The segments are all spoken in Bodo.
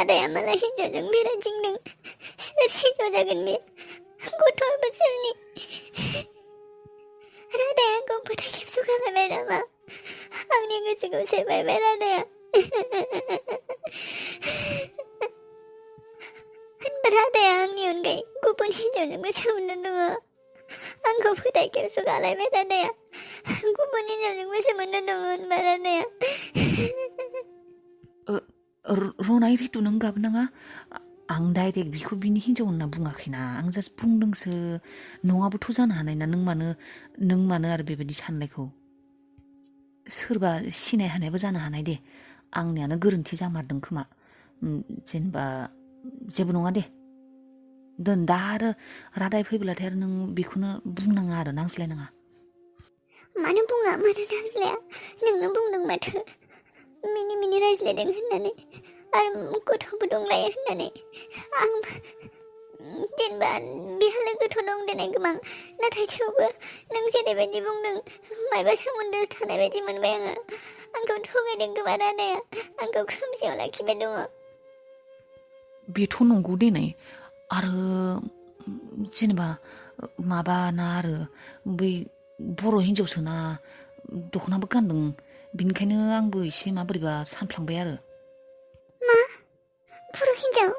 राधाया मालाय हिन्जावजों बेरायथिंदों सोर हिन्जाव जागोन बे गथ'आबो सोरनि राधाया आंखौ फोथाय खेबस' खालामबाय नामा आंनि गोसोखौ सेफायबाय राधाया राधाया आंनि अनगायै गुबुन हिन्जावजोंबो सोमोन्दो दङ आंखौ फोथाय खेबस' खालामबाय राधाया गुबुन हिन्जावजोंबो सोमोन्दो दङ होनबा राधाया रनाय रितु नों गाबनाङा आं डाइरेक्ट बिखौ बिनि हिन्जाव होनना बुङाखैना आं जास्ट बुंदोंसो नङाबोथ' जानो हानाय ना नों मानो आरो बेबायदि साननायखौ सोरबा सिनाय हानायबो जानो हानाय दे आंनियानो गोरोन्थि जामारदों खोमा जेनेबा जेबो नङा दे दोन दा आरो रादाय फैब्लाथाय आरो नों बेखौनो बुंनाङा आरो नांज्लायनाङा मानो बुङा मानो नांज्लाया नोंनो बुंदों माथो मिनि मिनि रायज्लायदों होननानै आरो गथ'बो दंलायो होननानै आं जेनेबा बिहालाय गथ' दं देनाय गोबां नाथाय थेवबो नों जेरैबायदि बुंदों मायबा सोमोन्दो थानाय बायदि मोनबाय आङो आंखौ थगायदों खोमा राधाया आंखौ खोमसियाव लाखिबाय दङ बेथ' नंगौ देनाय आरो जेनेबा माबाना आरो बै बर' हिन्जावसोना दख'नाबो गानदों बिनिखायनो आंबो एसे माबोरैबा सानफ्लांबाय आरो मा बर' हिन्जाव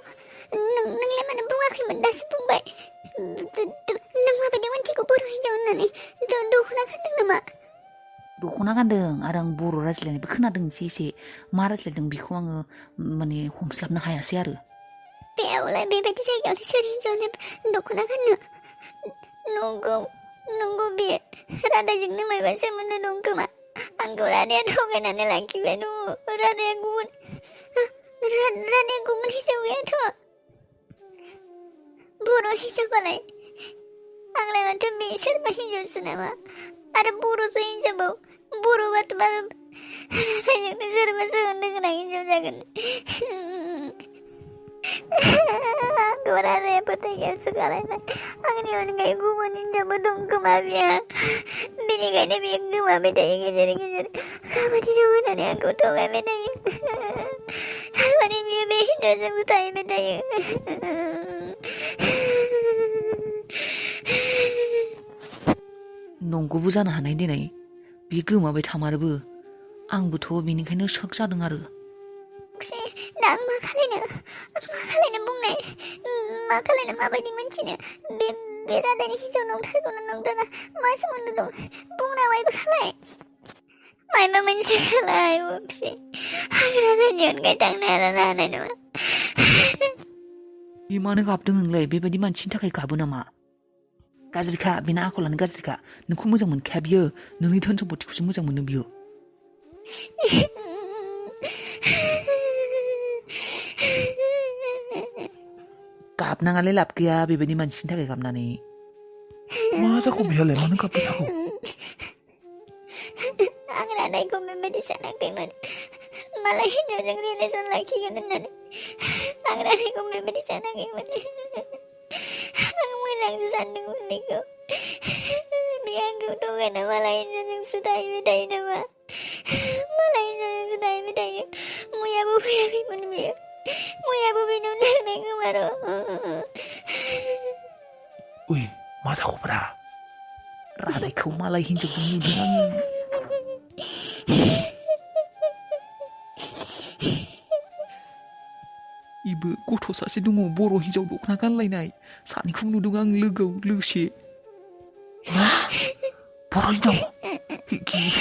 नोंलाय मानो बुङाखैमोन दासो बुंबाय नों माबायदि मिन्थिगौ बर' हिन्जाव होननानै दख'ना गानदों नामा दख'ना गानदों आरो आं बर' रायज्लायनायबो खोनादों एसे मा रायज्लायदों बेखौ आङो माने हमस्लाबनो हायासै आरो बेयावलाय बेबायदि जायगायावलाय सोर हिन्जावलाय दख'ना गाननो नंगौ बेयो राधाजोंनो मायबा सोमोन्दो दं खोमा आंखौ राधाया थगायनानै लाखिबाय दङ राधाया गुबुन हिन्जाव गैयाथ' बर' हिन्जावबालाय आंलाय माथो बे सोरबा हिन्जावसो नामा आरो बर'सो हिन्जावबाव बर'बाथ' राधाजोंनो सोरबा सोमोन्दो गोनां हिन्जाव जागोन आंखौ राधाया फोथाय खेबस' खालामबाय आंनि अनगायै गुबुन हिन्जावबो दं खोमा बिहा बेनिखायनो बियो गोमाबाय थायो गेजेर गेजेर खामानि दं होननानै आंखौ थगायबाय थायो थारमाने बियो बे हिन्जावजोंबो थाहैबाय थायो नंगौबो जानो हानाय देनाय बे गोमाबाय थामारोबो आंबोथ' बेनिखायनो शक जादों आरो दा आं मा खालायनो बुंनाय मा खालायनो माबायदि मोनथिनो बे राधानि हिन्जाव नंथारगौना नंथारा मा सोमोन्दो दं बुंना मायबा खालाय मायबा मोनसे खालाय बक्सि आं राधानि अनगायै थांनो हानाय नङा बे मानो गाबदों नोंलाय बेबायदि मानसिनि थाखाय गाबो नामा गाज्रिखा बेना आखलानो गाज्रिखा नोंखौ मोजां मोनखाया बियो नोंनि धोन सम्पतिखौसो मोजां मोनो बियो गाबनाङालाय लाब गैया बेबायदि मानसिनि थाखाय गाबनानै मा जाखौ बिहालाय मानो गाबबाय थाखौ आं राधाखौ बेबायदि सानाखैमोन मालाय हिन्जावजों रिलेसन लाखिगोन होननानै आं राधाखौ बेबायदि सानाखैमोन आं मोजांसो सानदोंमोन बेखौ बियो आंखौ थगायना मालाय हिन्जावजोंसो थाहैबाय थायो नामा मालाय हिन्जावजोंसो थाहैबाय थायो मैयाबो फैयाखैमोन बियो मैयाबो बेनाव थांनाय खोमा र' उइ मा जाखौब्रा रादायखौ मालाय हिन्जावजों नुदों आङो इबो गथ' सासे दङ बर' हिन्जाव दख'ना गानलायनाय सानैखौ नुदों आं लोगोसे मा बर' हिन्जाव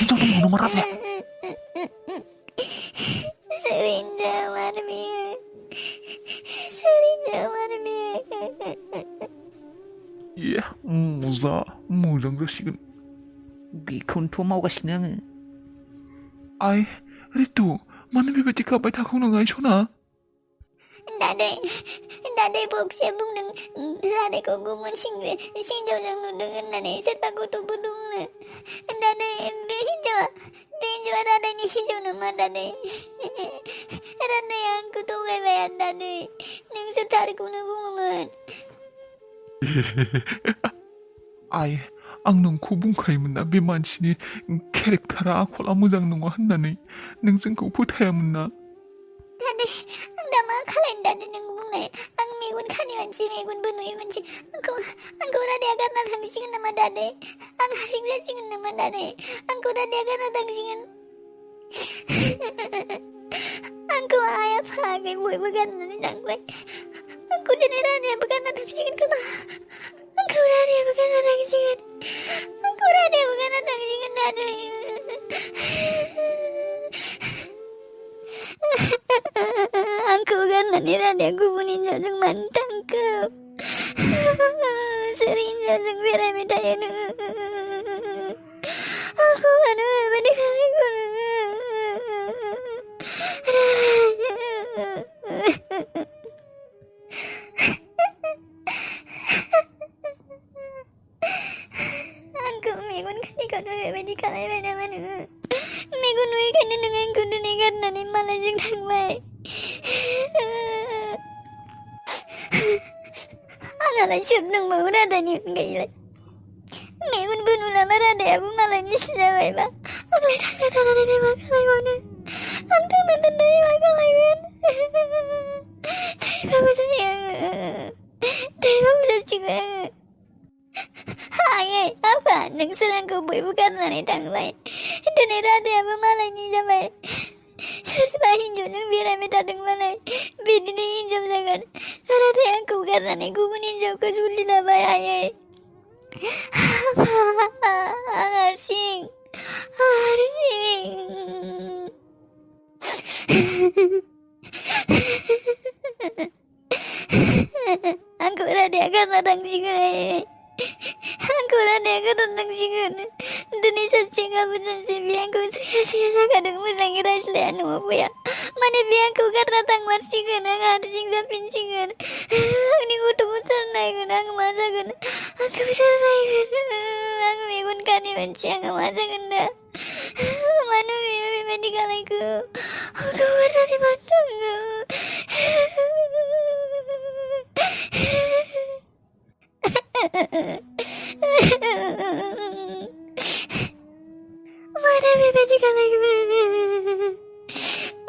दङ नामा राजाया सोर हिन्जाव आरो बियो मोजां जासिगोन बेखौनोथ' मावगासिनो आङो आइ रितु मानो बेबायदि गाबबाय थाखौ नोङो सना दादै बक्सिया बुंदों राधाखौ गुबुन हिन्जावजों नुदों होननानै सोरबा गथ'बो दंनो दादै बे हिन्जावा राधानि हिन्जाव नङा दादै राधाया आंखौ थगायबाय आरो दादै नोंसोर थारखौनो बुङोमोन आइ आं नोंखौ बुंखायोमोन ना बे मानसिनि केरेक्टारा आखला मोजां नङा होननानै नों जोंखौ फोथायामोन ना दादै आं दा मा खालायनो दानो नों बुंनाय आं मेगन खानि मानसि मेगनबो नुयै मानसि आंखौ रादाया गारना थांसिगोन नामा दादै आं हारसिं जासिगोन नामा दादै आंखौ रादाया गारना थांसिगोन आंखौ आइ आफा आगै बयबो गारनानै थांबाय आंखौ दिनै रादायाबो गारना थांसिगोन खोमा आंखौ रादायाबो गारना थांसिगोन आंखौ रादायाबो गारना थांसिगोन दादै आंखौ गारनानै रादाया गुबुन हिनजावजों मानो थांखो सोर हिनजावजों बेरायबाय थायो नोङो आंखौ मानो बेबायदि खालामखो आंखौ मेगन खानिखौनो बेबायदि खालामबाय नामा नोङो मेगन नुयैखायनो नोङो आंखौ दिनै गारनानै मालायजों थांबाय आंहालाय सोर दंबावो रादानि अनगायैलाय मेगनबो नुलाबा रादायाबो मालायनिसो जाबायबा आंलाय थांना थानानै मा खालायबावनो आं थांना थानानै मा खालायगोन थैबाबो जायो आङो थैबाबो जासिगोन आङो आयै आफा नोंसोर आंखौ बयबो गारनानै थांबाय दिनै रादायाबो मालायनि जाबाय सोरबा हिनजावजों बेरायबाय थादोंबालाय बिदिनो हिनजाव जागोन रादाया आंखौ गारनानै गुबुन हिनजावखौ जुलि लाबाय आयै आं हारसिं आंखौ रादाया गारना थांसिगोन आयै आंखौ रादाया गारना थांसिगोन दिनै सानसे गाबोन सानसे बे आंखौ सैया जाखादों मोजाङै रायज्लाया न'आव फैया माने बे आंखौ गारना थांमारसिगोन आं हारसिं जाफिनसिगोन आंनि गथ'खौ सोर नायगोन आं मा जागोन आंखौ सोर नायगोन आं मेगन खानि मानसि आङो मा जागोन दा मानो बेयो बेबायदि खालायखो आंखौ गारनानै मानो थाङो मानो बेबायदि खालायखो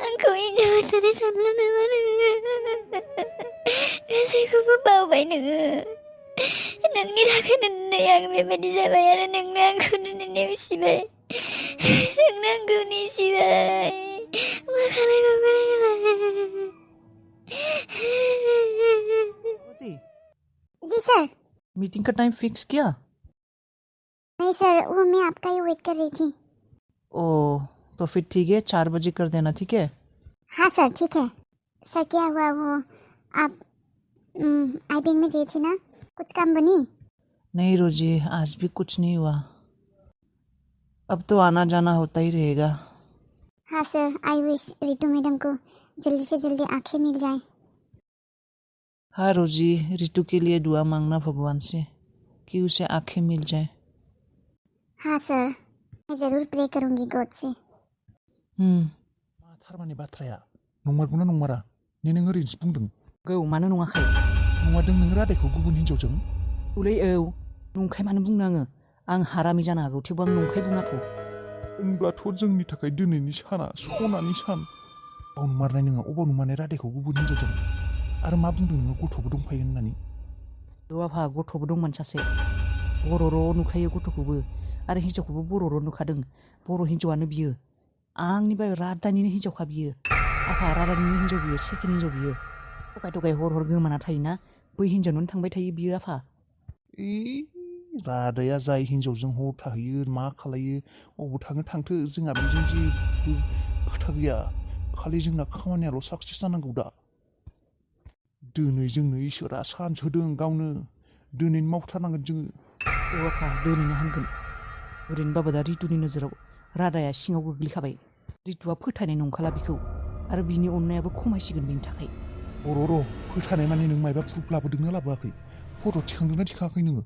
आंखौ हिनजाव होननानै सानला नामा नोङो गासैखौबो बावबाय नोङो नोंनि थाखायनो दिनै आं बेबायदि जाबाय आरो नोंनो आंखौ दिनै नेवसिबाय नोंनो आंखौ नेवसिबाय मा खालायबावगोन जी जी सर मीटिंग का टाइम फिक्स किया? नहीं सर वो मैं आपका ही वेट कर रही थी ओ तो फिर ठीक है 4 बजे कर देना ठीक है। हाँ सर ठीक है सर क्या हुआ वो आप आईपिंग में गई थी ना कुछ काम बनी नहीं रोजी आज भी कुछ नहीं हुआ अब तो आना जाना होता ही रहेगा। हाँ sir I wish Ritu madam को जल्दी से जल्दी आंखें मिल जाएं। हाँ रोजी रितु के लिए दुआ मांगना भगवान से कि उसे आंखें मिल जाए। हाँ सर मैं ज़रूर प्रे करूँगी गॉड से। थारमाने बाथ्राया नंमारगौना नंमारा ने नों ओरैनोसो बुंदों गौ मानो नङाखै नङादों नों रादायखौ गुबुन हिनजावजों औलै औ नंखाय मानो बुंनो आं हारामि जानो हागौ थेवबो आं नंखाय बुङाथ'। होनब्लाथ' जोंनि थाखाय दिनैनि साना सनानि सान बाव नुमारनाय नोङो अबाव नुमारनाय रादायखौ गुबुन हिनजावजों आरो मा बुंदों नोङो गथ'बो दंफायो होननानै औ आफा गथ'बो दंमोन सासे बर' नुखायो गथ'खौबो आरो हिनजावखौबो बर' नुखादों बर' हिनजावानो बियो आंनिफ्राय रादानिनो हिनजावखा बियो आफा रादानिनो हिनजाव बियो सेकेन्ड हिनजाव बियो थगाय हर गोमाना थायोना बै हिनजावनावनो थांबाय थायो बियो आफा। रादाया जाय हिनजावजों हर थाहैयो मा खालायो अबाव थाङो थांथो जोंहा बेजों जेबो खोथा गैया खालि जोंना खामानियाल' साक्सेस जानांगौ दा दिनै जोंनो इसोरा चान्स होदों गावनो दिनैनो मावथारनांगोन जोङो। औ आफा दिनैनो हामगोन ओरैनोबाबो दा रितुनि नोजोराव रादाया सिङाव गोग्लैखाबाय रितुआ फोथायनाय नंखाला बिखौ आरो बिनि अननायाबो खमायसिगोन बिनि थाखाय। र' फोथायनाय माने नों मायबा प्रुफ लाबोदोंना लाबोआखै फट' थिखांदोंना थिखाङाखै नोङो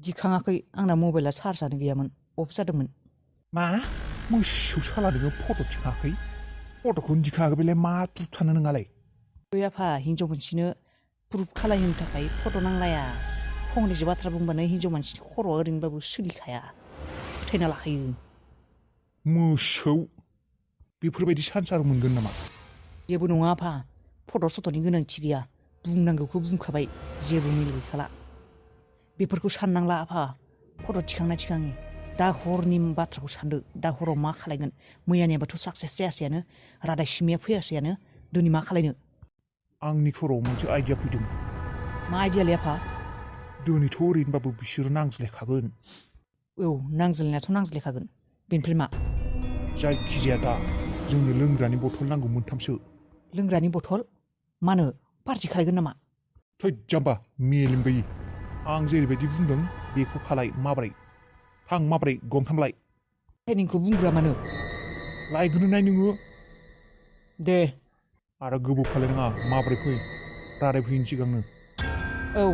दिखाङाखै आंना मबाइला चार्जआनो गैयामोन अफ जादोंमोन। मा मोसौ साला नोङो फट' थिखाङाखै फट'खौनो दिखाङाखै बेलाय मा प्रुफ थानो नोंहालाय ओइ आफा हिनजाव मानसिनो प्रुफ खालायनो थाखाय फट' नांलाया फंनैसो बाथ्रा बुंबानो हिनजाव मानसिनि खर'आ ओरैनोबाबो सोलिखाया फोथायना लाखायो। मोसौ बेफोरबायदि चान्स आरो मोनगोन नामा जेबो नङा आफा फट' सट'नि गोनांथि गैया बुंनांगौखौ बुंखाबाय जेबो मिल गैखाला बेफोरखौ साननांला आफा फट' थिखांना थिखाङो दा हरनि बाथ्राखौ सानदो दा हराव मा खालायगोन मैयानियाबोथ' साक्सेस जायासैयानो रादाय सिमाया फैयासैयानो दिनै मा खालायनो आंनि खर'आव मोनसे आइडिया फैदों मा आइडियालै आफा दिनैथ' ओरैनोबाबो बिसोरो नांज्लायखागोन औ नांज्लायनायाथ' नांज्लायखागोन बेनिफ्राय मा जायखिजाया दा जोंनो लोंग्रानि बथल नांगौ 3सो लोंग्रानि बथल मानो पार्टि खालायगोन नामा थै जाम्बा मेलेम गैयि आं जेरैबायदि बुंदों बेखौ खालाय माब्रै थां माब्रै गंथाम लाय प्लेनिंखौ बुंग्रा मानो लायग्रोनो नाय नोङो दे आरो गोबाव खालायनाङा माब्रै फै रादाय फैयिनि सिगांनो औ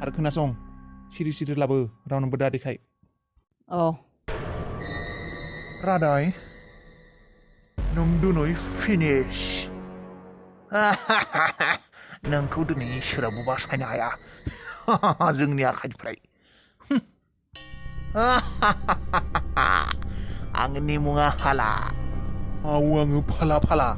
आरो खोनासं सिरि सिरि लाबो रावनोबो दा देखाय औ रादाय नों दिनै फिनिश नोंखौ दिनै इसोराबो बासायनो हाया जोंनि आखाइनिफ्राय आंनि मुङा हाला आङो फाला फाला